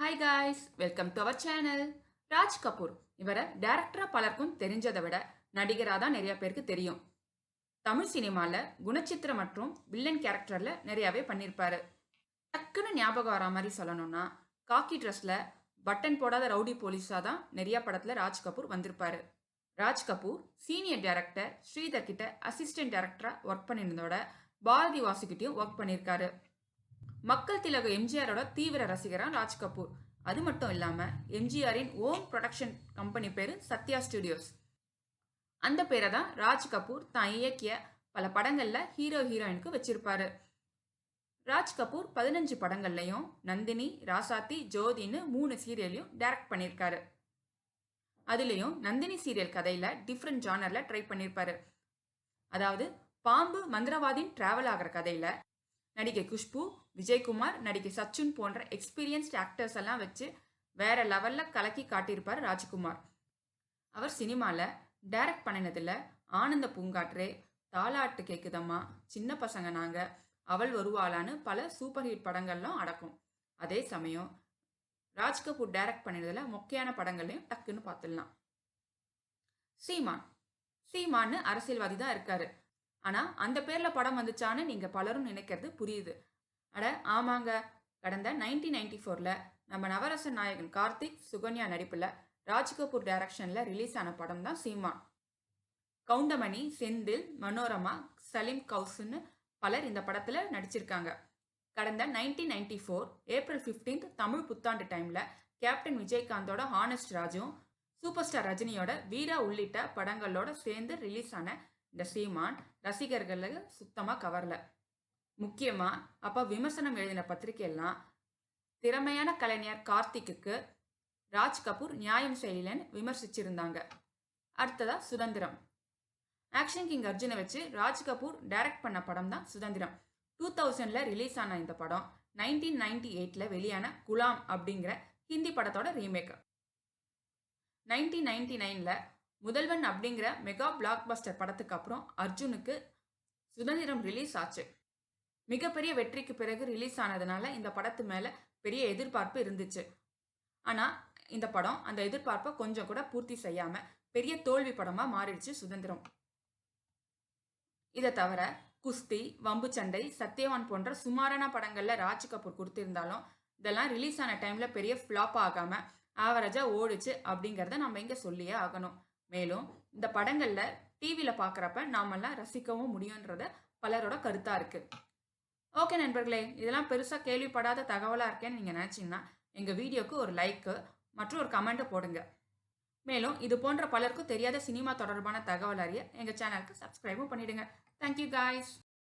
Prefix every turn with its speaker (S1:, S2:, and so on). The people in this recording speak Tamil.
S1: Hi guys, welcome to our channel. Raj Kapoor இவரை டைரக்டரா பலருக்கும் தெரிஞ்சதை விட நடிகராக தான் நிறைய பேருக்கு தெரியும். தமிழ் சினிமாவில் குணச்சித்திர மற்றும் வில்லன் கேரக்டரில் நிறையாவே பண்ணியிருப்பாரு. டக்குன்னு ஞாபகம் வர மாதிரி சொல்லணும்னா, காக்கி ட்ரெஸ்ல பட்டன் போடாத ரவுடி போலீஸாக தான் நிறைய படத்தில் ராஜ் கபூர் வந்திருப்பாரு. ராஜ் கபூர் சீனியர் டைரக்டர் ஸ்ரீதர் கிட்ட அசிஸ்டன்ட் டைரக்டராக ஒர்க் பண்ணியிருந்ததோட பாரதி வாசுகிட்டையும் ஒர்க் பண்ணியிருக்காரு. மக்கள் திலக எம்ஜிஆரோட தீவிர ரசிகரான் ராஜ் கபூர். அது மட்டும் இல்லாம எம்ஜிஆரின் ஓம் ப்ரொடக்ஷன் கம்பெனி பேரு சத்யா ஸ்டுடியோஸ். அந்த பேரை தான் ராஜ் கபூர் தான் இயக்கிய பல படங்கள்ல ஹீரோயினுக்கு வச்சிருப்பாரு. ராஜ் கபூர் 15 படங்கள்லையும் நந்தினி, ராசாத்தி, ஜோதின்னு 3 சீரியலையும் டைரக்ட் பண்ணியிருக்காரு. அதுலேயும் நந்தினி சீரியல் கதையில டிஃப்ரெண்ட் ஜானர்ல ட்ரை பண்ணியிருப்பாரு. அதாவது பாம்பு மந்திரவாதின் டிராவல் ஆகிற கதையில நடிகை குஷ்பு, விஜயகுமார், நடிகை சச்சுன் போன்ற எக்ஸ்பீரியன்ஸ்ட் ஆக்டர்ஸ் எல்லாம் வச்சு வேற லெவல்ல கலக்கி காட்டியிருப்பார் ராஜ்குமார். அவர் சினிமாவில் டைரக்ட் பண்ணினதில் ஆனந்த பூங்காற்றே, தாலாட்டு கேக்குதம்மா, சின்ன பசங்க நாங்க, அவள் வருவாளான்னு பல சூப்பர் ஹிட் படங்கள்லாம் அடக்கும். அதே சமயம் ராஜ் கபூர் டைரக்ட் பண்ணினதில் முக்கியமான படங்களையும் டக்குன்னு பார்த்துடலாம். சீமான். சீமான்னு அரசியல்வாதி தான் இருக்காரு. ஆனா அந்த பேர்ல படம் வந்துச்சான்னு நீங்க பலரும் நினைக்கிறது புரியுது. அட ஆமாங்க, கடந்த 1994ல நம்ம நவரச நாயகன் கார்த்திக் சுகன்யா நடிப்புல ராஜ் கபூர் டைரக்ஷன்ல ரிலீஸ் ஆன படம் தான் சீமான். கவுண்டமணி, செந்தில், மனோரமா, சலீம் கவுசுன்னு பலர் இந்த படத்துல நடிச்சிருக்காங்க. கடந்த 1994 ஏப்ரல் 15 தமிழ் புத்தாண்டு டைம்ல கேப்டன் விஜயகாந்தோட ஹானஸ்ட் ராஜும் சூப்பர் ஸ்டார் ரஜினியோட வீரா உள்ளிட்ட படங்களோட சேர்ந்து ரிலீஸ் ஆன இந்த சீமான் ரசிகர்களுக்கு சுத்தமாக கவரல. முக்கியமாக அப்போ விமர்சனம் எழுதின பத்திரிகையெல்லாம் திறமையான கலைஞர் கார்த்திக்கு ராஜ் கபூர் நியாயம் செய்யலன்னு விமர்சிச்சிருந்தாங்க. அடுத்ததா சுதந்திரம். ஆக்ஷன் கிங் அர்ஜுனை வச்சு ராஜ் கபூர் டைரக்ட் பண்ண படம் தான் சுதந்திரம். 2000ல ரிலீஸ் ஆன இந்த படம் 1998ல வெளியான குலாம் அப்படிங்கிற ஹிந்தி படத்தோட ரீமேக். 1999ல முதல்வன் அப்படிங்கிற மெகா பிளாக் பஸ்டர் படத்துக்கு அப்புறம் அர்ஜுனுக்கு சுதந்திரம் ரிலீஸ் ஆச்சு. மிகப்பெரிய வெற்றிக்கு பிறகு ரிலீஸ் ஆனதுனால இந்த படத்து மேல பெரிய எதிர்பார்ப்பு இருந்துச்சு. ஆனா இந்த படம் அந்த எதிர்பார்ப்பை கொஞ்சம் கூட பூர்த்தி செய்யாம பெரிய தோல்வி படமா மாறிடுச்சு சுதந்திரம். இதை தவிர குஸ்தி, வம்பு சண்டை, சத்யவான் போன்ற சுமாரான படங்கள்ல ராஜ் கபூர் கொடுத்திருந்தாலும் இதெல்லாம் ரிலீஸ் ஆன டைம்ல பெரிய ஃபிளாப் ஆகாம ஆவரேஜா ஓடிச்சு அப்படிங்கிறத நம்ம இங்க சொல்லியே ஆகணும். மேலும் இந்த படங்கள்ல டிவியில பாக்குறப்ப நாமெல்லாம் ரசிக்கவும் முடியும்ன்றத பலரோட கருத்தா இருக்கு. ஓகே நண்பர்களே, இதெல்லாம் பெருசா கேள்விப்படாத தகவலா இருக்கேன்னு நீங்க நினைச்சீங்கன்னா எங்க வீடியோக்கு ஒரு லைக் மற்றும் ஒரு கமெண்ட் போடுங்க. மேலும் இது போன்ற பலருக்கும் தெரியாத சினிமா தொடர்பான தகவல் அறிய எங்க சேனலுக்கு சப்ஸ்கிரைபும் பண்ணிடுங்க. Thank you guys.